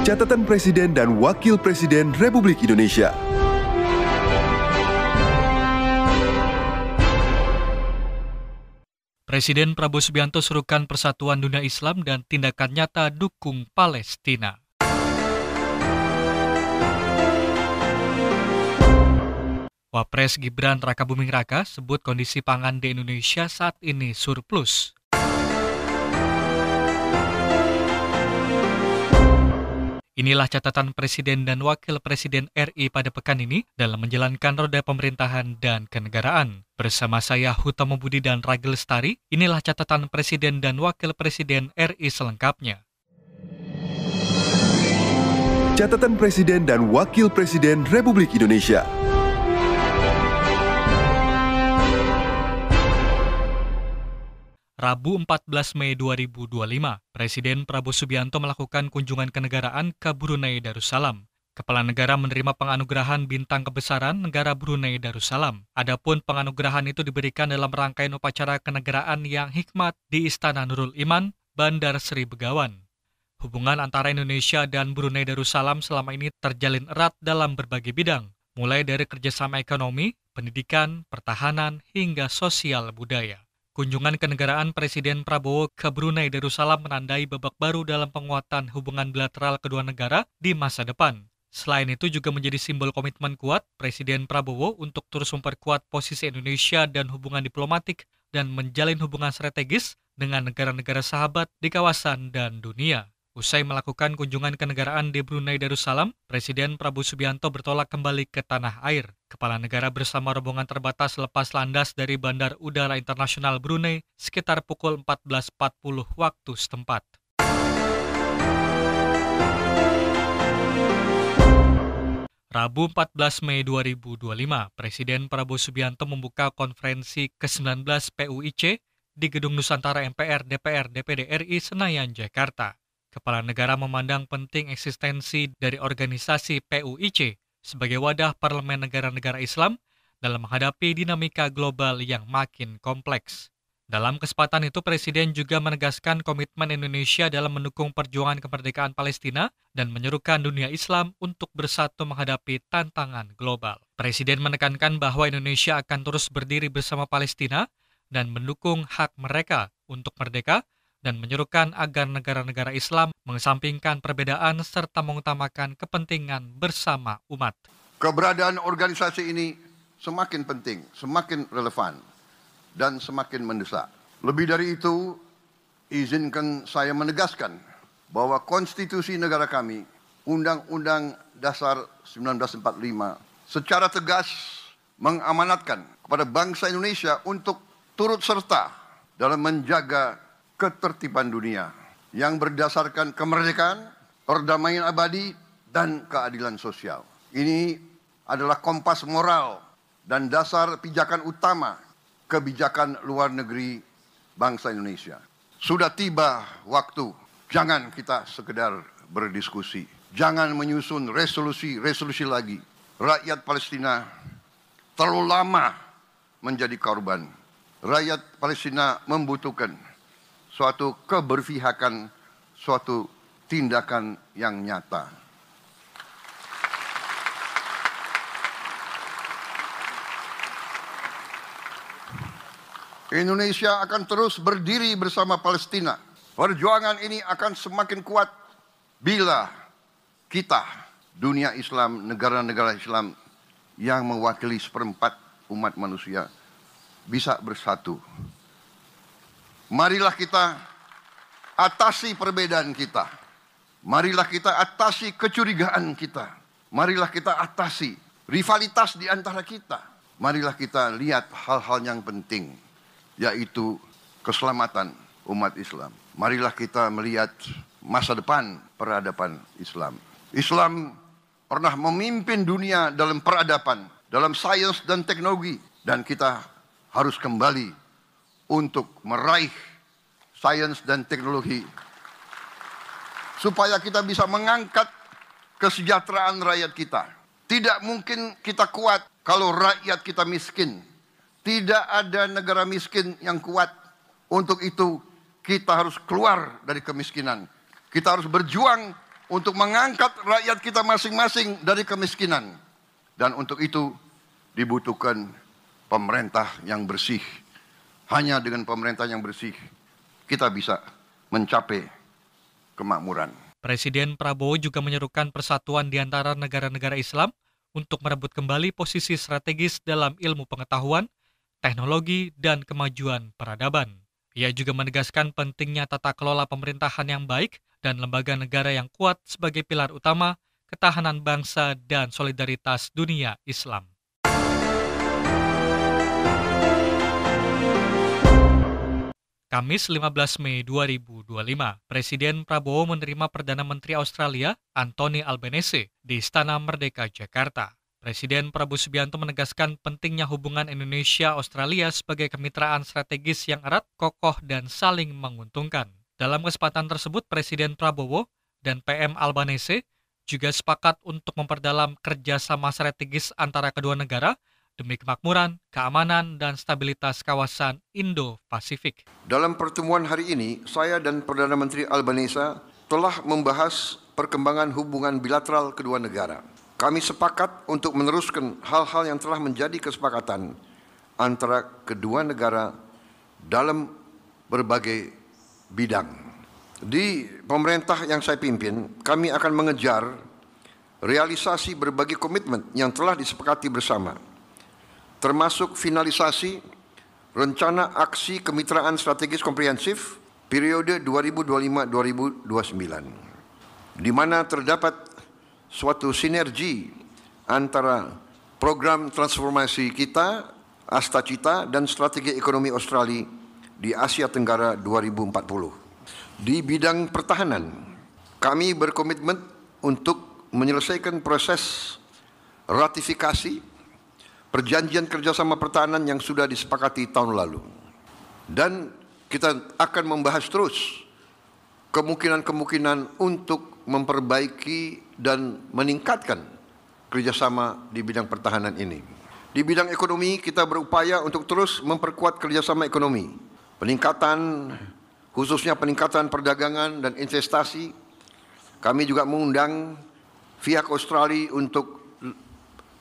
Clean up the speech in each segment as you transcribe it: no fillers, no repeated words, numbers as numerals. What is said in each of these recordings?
Catatan Presiden dan Wakil Presiden Republik Indonesia. Presiden Prabowo Subianto serukan Persatuan Dunia Islam dan tindakan nyata dukung Palestina. Wapres Gibran Rakabuming Raka sebut kondisi pangan di Indonesia saat ini surplus. Inilah catatan Presiden dan Wakil Presiden RI pada pekan ini dalam menjalankan roda pemerintahan dan kenegaraan. Bersama saya Hutama Budi dan Ragil Lestari, inilah catatan Presiden dan Wakil Presiden RI selengkapnya. Catatan Presiden dan Wakil Presiden Republik Indonesia. Rabu 14 Mei 2025, Presiden Prabowo Subianto melakukan kunjungan kenegaraan ke Brunei Darussalam. Kepala negara menerima penganugerahan Bintang Kebesaran Negara Brunei Darussalam. Adapun penganugerahan itu diberikan dalam rangkaian upacara kenegaraan yang hikmat di Istana Nurul Iman, Bandar Sri Begawan. Hubungan antara Indonesia dan Brunei Darussalam selama ini terjalin erat dalam berbagai bidang, mulai dari kerjasama ekonomi, pendidikan, pertahanan, hingga sosial budaya. Kunjungan kenegaraan Presiden Prabowo ke Brunei Darussalam menandai babak baru dalam penguatan hubungan bilateral kedua negara di masa depan. Selain itu juga menjadi simbol komitmen kuat Presiden Prabowo untuk terus memperkuat posisi Indonesia dan hubungan diplomatik dan menjalin hubungan strategis dengan negara-negara sahabat di kawasan dan dunia. Usai melakukan kunjungan kenegaraan di Brunei Darussalam, Presiden Prabowo Subianto bertolak kembali ke tanah air. Kepala negara bersama rombongan terbatas lepas landas dari Bandar Udara Internasional Brunei sekitar pukul 14.40 waktu setempat. Rabu 14 Mei 2025, Presiden Prabowo Subianto membuka konferensi ke-19 PUIC di Gedung Nusantara MPR DPR DPD RI Senayan, Jakarta. Kepala negara memandang penting eksistensi dari organisasi PUIC sebagai wadah parlemen negara-negara Islam dalam menghadapi dinamika global yang makin kompleks. Dalam kesempatan itu, Presiden juga menegaskan komitmen Indonesia dalam mendukung perjuangan kemerdekaan Palestina dan menyerukan dunia Islam untuk bersatu menghadapi tantangan global. Presiden menekankan bahwa Indonesia akan terus berdiri bersama Palestina dan mendukung hak mereka untuk merdeka, dan menyerukan agar negara-negara Islam mengesampingkan perbedaan serta mengutamakan kepentingan bersama umat. Keberadaan organisasi ini semakin penting, semakin relevan, dan semakin mendesak. Lebih dari itu, izinkan saya menegaskan bahwa konstitusi negara kami, Undang-Undang Dasar 1945, secara tegas mengamanatkan kepada bangsa Indonesia untuk turut serta dalam menjaga ketertiban dunia yang berdasarkan kemerdekaan, perdamaian abadi, dan keadilan sosial. Ini adalah kompas moral dan dasar pijakan utama kebijakan luar negeri bangsa Indonesia. Sudah tiba waktu, jangan kita sekedar berdiskusi. Jangan menyusun resolusi lagi. Rakyat Palestina terlalu lama menjadi korban. Rakyat Palestina membutuhkan suatu keberpihakan, suatu tindakan yang nyata. Indonesia akan terus berdiri bersama Palestina. Perjuangan ini akan semakin kuat bila kita, dunia Islam, negara-negara Islam yang mewakili seperempat umat manusia, bisa bersatu. Marilah kita atasi perbedaan kita. Marilah kita atasi kecurigaan kita. Marilah kita atasi rivalitas di antara kita. Marilah kita lihat hal-hal yang penting, yaitu keselamatan umat Islam. Marilah kita melihat masa depan peradaban Islam. Islam pernah memimpin dunia dalam peradaban, dalam sains dan teknologi. Dan kita harus kembali untuk meraih sains dan teknologi supaya kita bisa mengangkat kesejahteraan rakyat kita. Tidak mungkin kita kuat kalau rakyat kita miskin. Tidak ada negara miskin yang kuat. Untuk itu kita harus keluar dari kemiskinan. Kita harus berjuang untuk mengangkat rakyat kita masing-masing dari kemiskinan. Dan untuk itu dibutuhkan pemerintah yang bersih. Hanya dengan pemerintah yang bersih kita bisa mencapai kemakmuran. Presiden Prabowo juga menyerukan persatuan di antara negara-negara Islam untuk merebut kembali posisi strategis dalam ilmu pengetahuan, teknologi, dan kemajuan peradaban. Ia juga menegaskan pentingnya tata kelola pemerintahan yang baik dan lembaga negara yang kuat sebagai pilar utama ketahanan bangsa dan solidaritas dunia Islam. Kamis 15 Mei 2025, Presiden Prabowo menerima Perdana Menteri Australia, Anthony Albanese, di Istana Merdeka, Jakarta. Presiden Prabowo Subianto menegaskan pentingnya hubungan Indonesia-Australia sebagai kemitraan strategis yang erat, kokoh, dan saling menguntungkan. Dalam kesempatan tersebut, Presiden Prabowo dan PM Albanese juga sepakat untuk memperdalam kerjasama strategis antara kedua negara demi kemakmuran, keamanan, dan stabilitas kawasan Indo-Pasifik. Dalam pertemuan hari ini, saya dan Perdana Menteri Albanese telah membahas perkembangan hubungan bilateral kedua negara. Kami sepakat untuk meneruskan hal-hal yang telah menjadi kesepakatan antara kedua negara dalam berbagai bidang. Di pemerintah yang saya pimpin, kami akan mengejar realisasi berbagai komitmen yang telah disepakati bersama, termasuk finalisasi Rencana Aksi Kemitraan Strategis Komprehensif periode 2025-2029, di mana terdapat suatu sinergi antara program transformasi kita, Astacita, dan strategi ekonomi Australia di Asia Tenggara 2040. Di bidang pertahanan, kami berkomitmen untuk menyelesaikan proses ratifikasi perjanjian kerjasama pertahanan yang sudah disepakati tahun lalu. Dan kita akan membahas terus kemungkinan-kemungkinan untuk memperbaiki dan meningkatkan kerjasama di bidang pertahanan ini. Di bidang ekonomi, kita berupaya untuk terus memperkuat kerjasama ekonomi, peningkatan, khususnya peningkatan perdagangan dan investasi. Kami juga mengundang pihak Australia untuk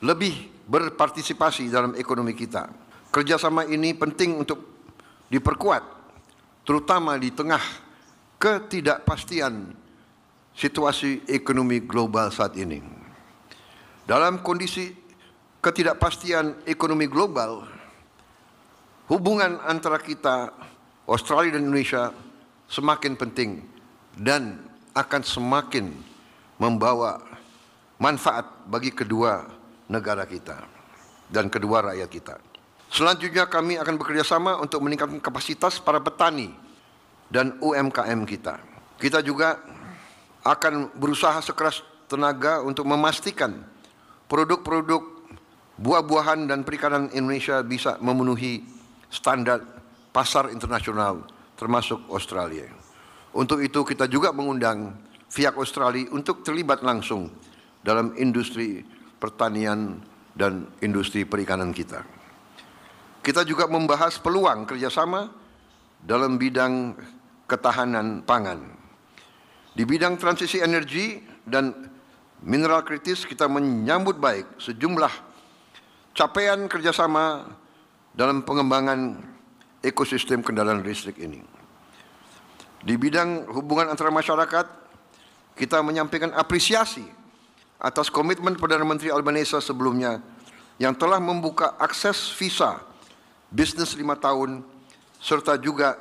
lebih berpartisipasi dalam ekonomi kita. Kerjasama ini penting untuk diperkuat, terutama di tengah ketidakpastian situasi ekonomi global saat ini. Dalam kondisi ketidakpastian ekonomi global, hubungan antara kita, Australia dan Indonesia, semakin penting dan akan semakin membawa manfaat bagi kedua negara kita dan kedua rakyat kita. Selanjutnya kami akan bekerjasama untuk meningkatkan kapasitas para petani dan UMKM kita. Kita juga akan berusaha sekeras tenaga untuk memastikan produk-produk buah-buahan dan perikanan Indonesia bisa memenuhi standar pasar internasional termasuk Australia. Untuk itu kita juga mengundang pihak Australia untuk terlibat langsung dalam industri pertanian dan industri perikanan kita. Kita juga membahas peluang kerjasama dalam bidang ketahanan pangan. Di bidang transisi energi dan mineral kritis, kita menyambut baik sejumlah capaian kerjasama dalam pengembangan ekosistem kendaraan listrik ini. Di bidang hubungan antara masyarakat, kita menyampaikan apresiasi atas komitmen Perdana Menteri Albanese sebelumnya yang telah membuka akses visa bisnis 5 tahun serta juga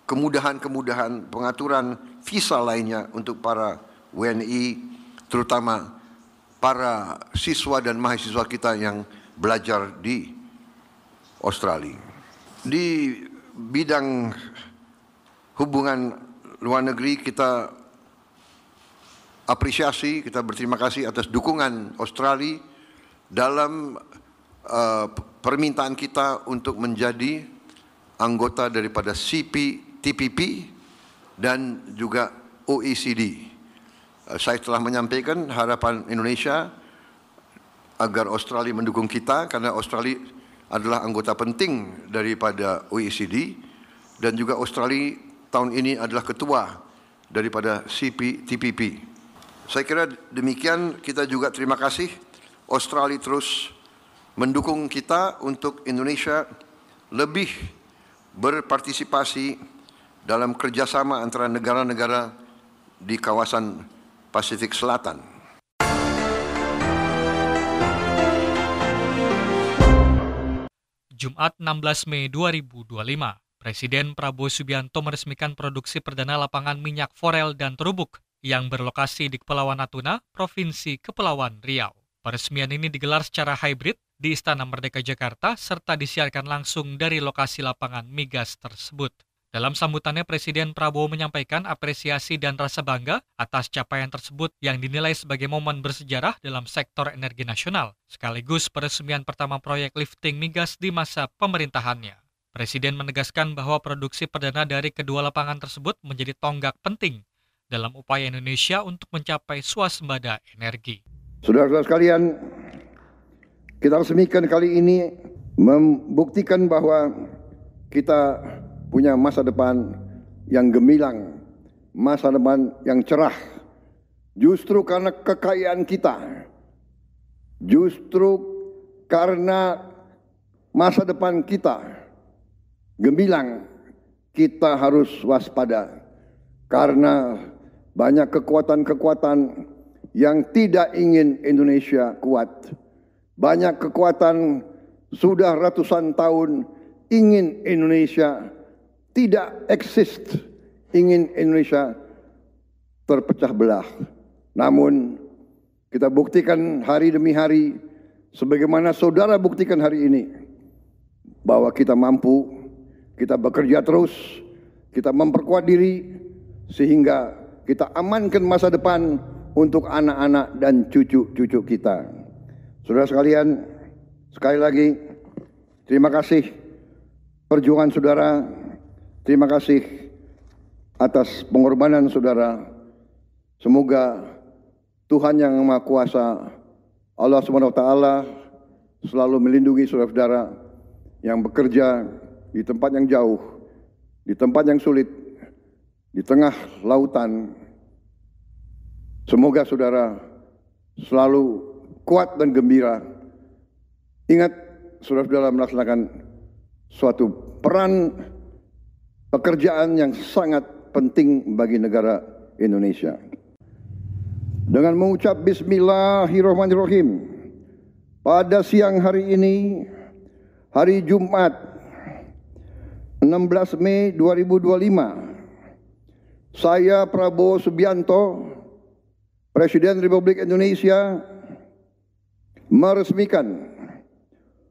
kemudahan-kemudahan pengaturan visa lainnya untuk para WNI, terutama para siswa dan mahasiswa kita yang belajar di Australia. Di bidang hubungan luar negeri, kita apresiasi, kita berterima kasih atas dukungan Australia dalam permintaan kita untuk menjadi anggota daripada CPTPP dan juga OECD. Saya telah menyampaikan harapan Indonesia agar Australia mendukung kita karena Australia adalah anggota penting daripada OECD dan juga Australia tahun ini adalah ketua daripada CPTPP. Saya kira demikian. Kita juga terima kasih Australia terus mendukung kita untuk Indonesia lebih berpartisipasi dalam kerjasama antara negara-negara di kawasan Pasifik Selatan. Jumat 16 Mei 2025, Presiden Prabowo Subianto meresmikan produksi perdana lapangan minyak forel dan terubuk yang berlokasi di Kepulauan Natuna, Provinsi Kepulauan Riau. Peresmian ini digelar secara hybrid di Istana Merdeka Jakarta serta disiarkan langsung dari lokasi lapangan migas tersebut. Dalam sambutannya, Presiden Prabowo menyampaikan apresiasi dan rasa bangga atas capaian tersebut yang dinilai sebagai momen bersejarah dalam sektor energi nasional, sekaligus peresmian pertama proyek lifting migas di masa pemerintahannya. Presiden menegaskan bahwa produksi perdana dari kedua lapangan tersebut menjadi tonggak penting dalam upaya Indonesia untuk mencapai swasembada energi. Saudara-saudara sekalian, kita resmikan kali ini membuktikan bahwa kita punya masa depan yang gemilang, masa depan yang cerah. Justru karena kekayaan kita, justru karena masa depan kita gemilang, kita harus waspada. Karena banyak kekuatan-kekuatan yang tidak ingin Indonesia kuat. Banyak kekuatan sudah ratusan tahun ingin Indonesia tidak eksis, ingin Indonesia terpecah belah. Namun kita buktikan hari demi hari, sebagaimana saudara buktikan hari ini, bahwa kita mampu, kita bekerja terus, kita memperkuat diri, sehingga kita amankan masa depan untuk anak-anak dan cucu-cucu kita. Saudara sekalian, sekali lagi, terima kasih perjuangan saudara. Terima kasih atas pengorbanan saudara. Semoga Tuhan yang Maha Kuasa, Allah SWT, selalu melindungi saudara-saudara yang bekerja di tempat yang jauh, di tempat yang sulit, di tengah lautan. Semoga saudara selalu kuat dan gembira. Ingat, saudara-saudara melaksanakan suatu peran pekerjaan yang sangat penting bagi negara Indonesia. Dengan mengucap Bismillahirrahmanirrahim, pada siang hari ini, hari Jumat 16 Mei 2025, saya Prabowo Subianto, Presiden Republik Indonesia, meresmikan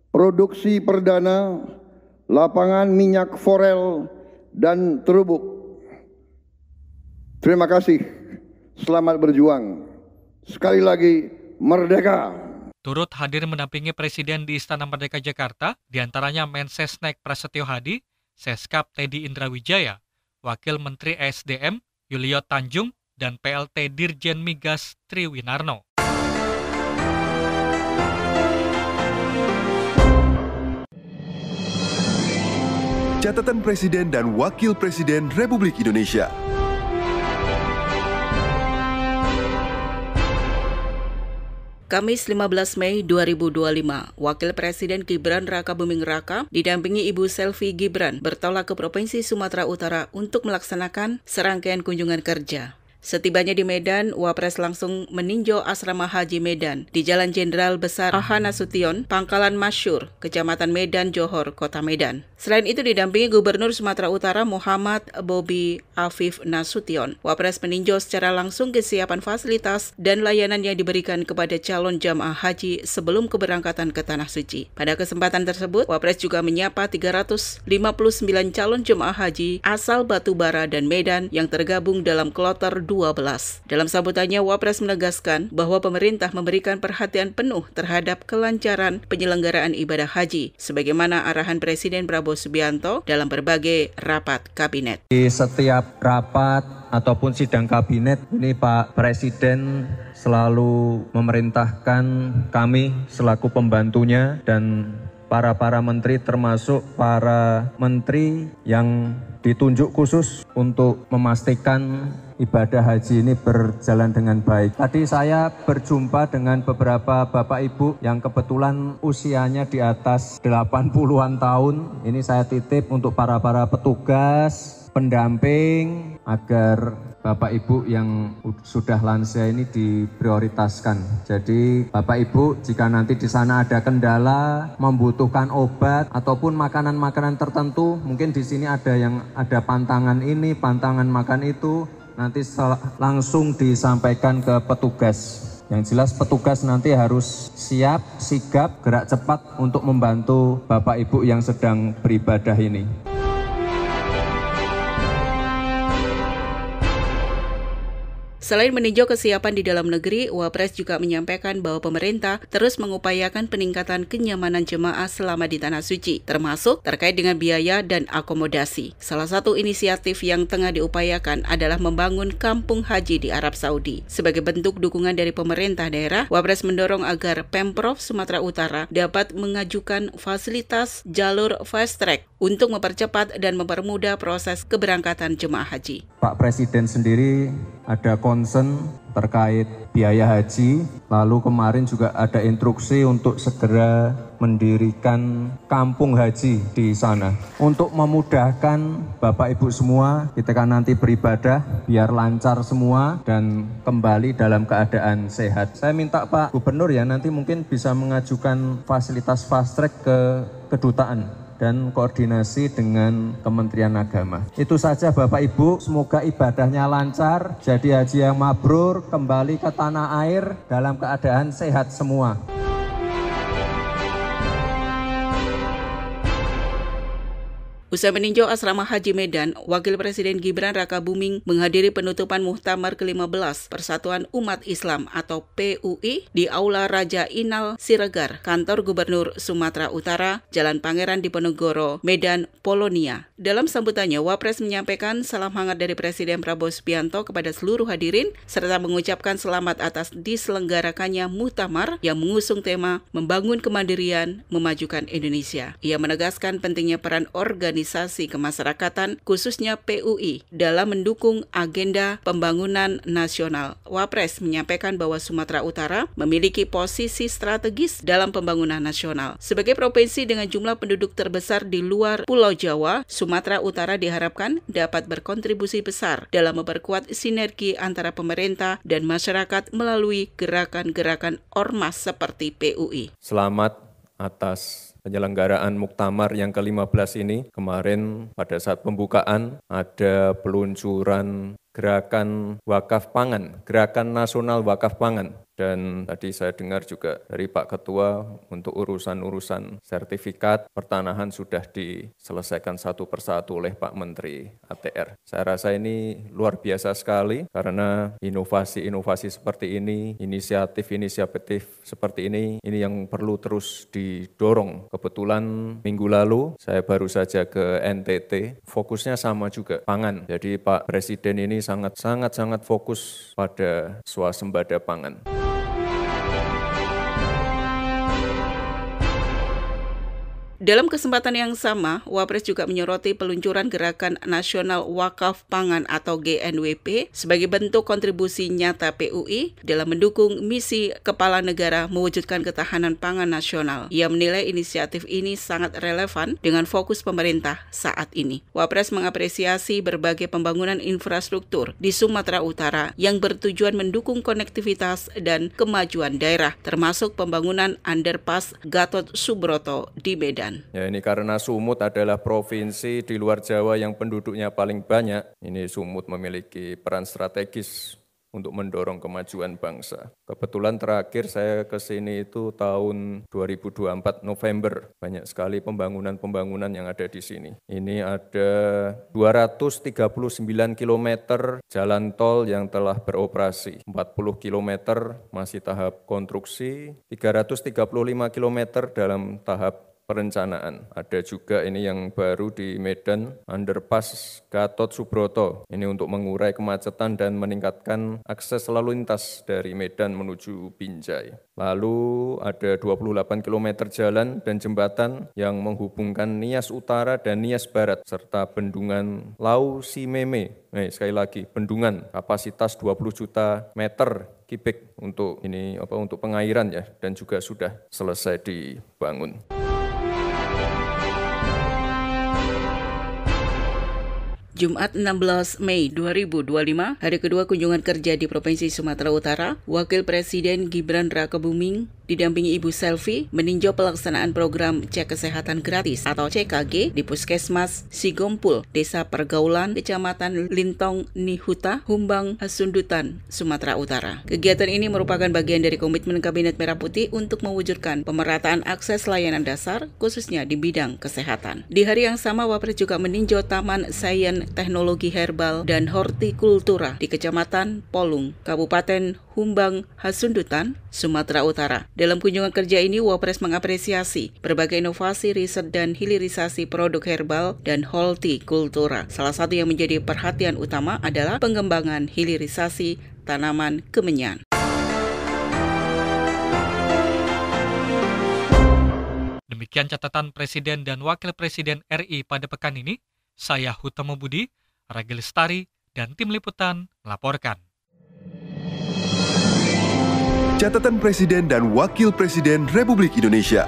produksi perdana lapangan minyak forel dan terubuk. Terima kasih, selamat berjuang. Sekali lagi, merdeka. Turut hadir mendampingi Presiden di Istana Merdeka Jakarta, diantaranya Mensesnek Prasetyo Hadi, Seskap Teddy Indrawijaya, Wakil Menteri ESDM Yulio Tanjung, dan PLT Dirjen Migas Triwinarno. Catatan Presiden dan Wakil Presiden Republik Indonesia. Kamis 15 Mei 2025, Wakil Presiden Gibran Rakabuming Raka didampingi Ibu Selvi Gibran bertolak ke Provinsi Sumatera Utara untuk melaksanakan serangkaian kunjungan kerja. Setibanya di Medan, Wapres langsung meninjau asrama haji Medan di Jalan Jenderal Besar A.H. Nasution, Pangkalan Masyur, Kecamatan Medan, Johor, Kota Medan. Selain itu didampingi Gubernur Sumatera Utara Muhammad Bobi Afif Nasution. Wapres meninjau secara langsung kesiapan fasilitas dan layanan yang diberikan kepada calon jamaah haji sebelum keberangkatan ke Tanah Suci. Pada kesempatan tersebut, Wapres juga menyapa 359 calon jemaah haji asal Batubara dan Medan yang tergabung dalam kloter 12. Dalam sambutannya, Wapres menegaskan bahwa pemerintah memberikan perhatian penuh terhadap kelancaran penyelenggaraan ibadah haji, sebagaimana arahan Presiden Prabowo Subianto dalam berbagai rapat kabinet. Di setiap rapat ataupun sidang kabinet ini Pak Presiden selalu memerintahkan kami selaku pembantunya dan para menteri, termasuk para menteri yang ditunjuk khusus untuk memastikan ibadah haji ini berjalan dengan baik. Tadi saya berjumpa dengan beberapa Bapak Ibu yang kebetulan usianya di atas 80-an tahun. Ini saya titip untuk para petugas, pendamping, agar Bapak Ibu yang sudah lansia ini diprioritaskan. Jadi Bapak Ibu jika nanti di sana ada kendala, membutuhkan obat ataupun makanan-makanan tertentu, mungkin di sini ada pantangan ini, pantangan makan itu, nanti langsung disampaikan ke petugas. Yang jelas petugas nanti harus siap, sigap, gerak cepat untuk membantu Bapak Ibu yang sedang beribadah ini. Selain meninjau kesiapan di dalam negeri, Wapres juga menyampaikan bahwa pemerintah terus mengupayakan peningkatan kenyamanan jemaah selama di Tanah Suci, termasuk terkait dengan biaya dan akomodasi. Salah satu inisiatif yang tengah diupayakan adalah membangun kampung haji di Arab Saudi. Sebagai bentuk dukungan dari pemerintah daerah, Wapres mendorong agar Pemprov Sumatera Utara dapat mengajukan fasilitas jalur fast track untuk mempercepat dan mempermudah proses keberangkatan jemaah haji. Pak Presiden sendiri ada concern terkait biaya haji, lalu kemarin juga ada instruksi untuk segera mendirikan kampung haji di sana. Untuk memudahkan Bapak Ibu semua, kita kan nanti beribadah biar lancar semua dan kembali dalam keadaan sehat. Saya minta Pak Gubernur ya nanti mungkin bisa mengajukan fasilitas fast track ke kedutaan dan koordinasi dengan Kementerian Agama. Itu saja Bapak Ibu, semoga ibadahnya lancar, jadi haji yang mabrur, kembali ke tanah air dalam keadaan sehat semua. Usai meninjau asrama Haji Medan, Wakil Presiden Gibran Rakabuming menghadiri penutupan Muktamar ke-15 Persatuan Umat Islam atau PUI di Aula Raja Inal Siregar, Kantor Gubernur Sumatera Utara, Jalan Pangeran Diponegoro, Medan, Polonia. Dalam sambutannya, Wapres menyampaikan salam hangat dari Presiden Prabowo Subianto kepada seluruh hadirin, serta mengucapkan selamat atas diselenggarakannya Muktamar yang mengusung tema Membangun Kemandirian, Memajukan Indonesia. Ia menegaskan pentingnya peran organisasi kemasyarakatan, khususnya PUI, dalam mendukung agenda pembangunan nasional. Wapres menyampaikan bahwa Sumatera Utara memiliki posisi strategis dalam pembangunan nasional. Sebagai provinsi dengan jumlah penduduk terbesar di luar Pulau Jawa, Sumatera Utara diharapkan dapat berkontribusi besar dalam memperkuat sinergi antara pemerintah dan masyarakat melalui gerakan-gerakan ormas seperti PUI. Selamat atas penyelenggaraan Muktamar yang ke-15 ini. Kemarin pada saat pembukaan ada peluncuran gerakan wakaf pangan, gerakan nasional wakaf pangan. Dan tadi saya dengar juga dari Pak Ketua untuk urusan-urusan sertifikat pertanahan sudah diselesaikan satu persatu oleh Pak Menteri ATR. Saya rasa ini luar biasa sekali karena inovasi-inovasi seperti ini, inisiatif seperti ini yang perlu terus didorong. Kebetulan minggu lalu saya baru saja ke NTT, fokusnya sama juga, pangan. Jadi Pak Presiden ini sangat fokus pada swasembada pangan. Dalam kesempatan yang sama, Wapres juga menyoroti peluncuran Gerakan Nasional Wakaf Pangan atau GNWP sebagai bentuk kontribusi nyata PUI dalam mendukung misi Kepala Negara mewujudkan ketahanan pangan nasional. Ia menilai inisiatif ini sangat relevan dengan fokus pemerintah saat ini. Wapres mengapresiasi berbagai pembangunan infrastruktur di Sumatera Utara yang bertujuan mendukung konektivitas dan kemajuan daerah, termasuk pembangunan underpass Gatot Subroto di Medan. Ya, ini karena Sumut adalah provinsi di luar Jawa yang penduduknya paling banyak. Ini Sumut memiliki peran strategis untuk mendorong kemajuan bangsa. Kebetulan terakhir saya ke sini itu tahun 2024 November. Banyak sekali pembangunan yang ada di sini. Ini ada 239 km jalan tol yang telah beroperasi. 40 km masih tahap konstruksi, 335 km dalam tahap perencanaan. Ada juga ini yang baru di Medan, Underpass Gatot Subroto. Ini untuk mengurai kemacetan dan meningkatkan akses lalu lintas dari Medan menuju Binjai. Lalu ada 28 km jalan dan jembatan yang menghubungkan Nias Utara dan Nias Barat, serta bendungan Lau Simeme. Sekali lagi, bendungan kapasitas 20 juta meter kubik untuk pengairan ya, dan juga sudah selesai dibangun. Jumat 16 Mei 2025, hari kedua kunjungan kerja di Provinsi Sumatera Utara, Wakil Presiden Gibran Rakabuming didampingi Ibu Selvi meninjau pelaksanaan program cek kesehatan gratis atau CKG di Puskesmas Sigompul, Desa Pergaulan, Kecamatan Lintong Nihuta, Humbang, Hasundutan, Sumatera Utara. Kegiatan ini merupakan bagian dari komitmen Kabinet Merah Putih untuk mewujudkan pemerataan akses layanan dasar, khususnya di bidang kesehatan. Di hari yang sama, Wapres juga meninjau Taman Sains Teknologi Herbal dan Hortikultura di Kecamatan Polung, Kabupaten Humbang, Hasundutan, Sumatera Utara. Dalam kunjungan kerja ini, Wapres mengapresiasi berbagai inovasi riset dan hilirisasi produk herbal dan hortikultura. Salah satu yang menjadi perhatian utama adalah pengembangan hilirisasi tanaman kemenyan. Demikian catatan Presiden dan Wakil Presiden RI pada pekan ini. Saya Hutomo Budi, Ragi Lestari, dan tim liputan melaporkan. Catatan Presiden dan Wakil Presiden Republik Indonesia.